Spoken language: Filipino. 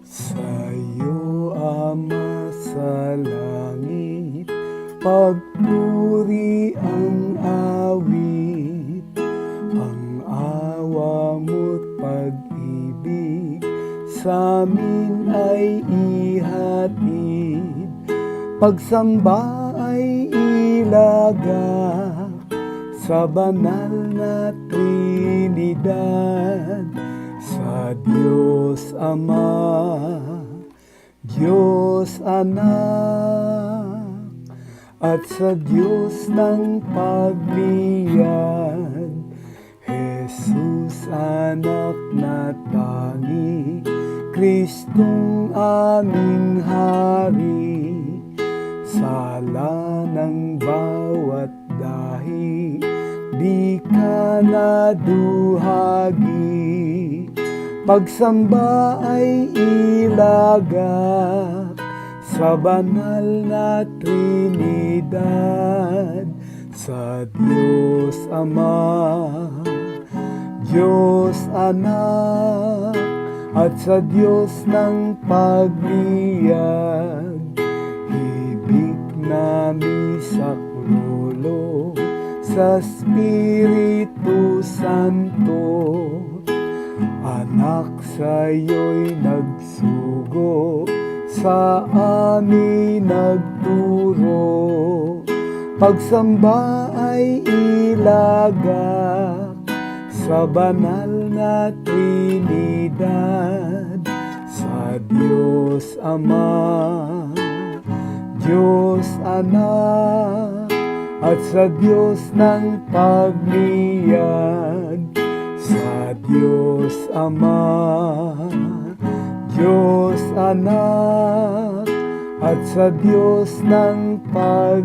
Sa'yo, Ama sa langit, pagpuri ang awit, ang awa mo't pag-ibig sa'min ay ihatid, pagsamba ay ilagak sa banal na Trinidad, sa Diyos Ama, Diyos Anak, at sa Diyos ng pagliyad, Jesus anak na tangi, Kristong aming hari, sala ng bawat dahi, di ka naduhagi, pagsamba ay ilagak sa banal na Trinidad, sa Diyos Ama, Diyos Anak, at sa Diyos ng pagliyad, hibig namin saklolo sa Espiritu Santo, anak sa'yo'y nagsugo, sa amin nagturo, pagsamba ay ilagak sa banal na Trinidad, sa Diyos Ama, Diyos Anak, at sa Diyos ng pagliyad, sa Diyos Ama, Diyos Anak, at sa Diyos ng pagliyad.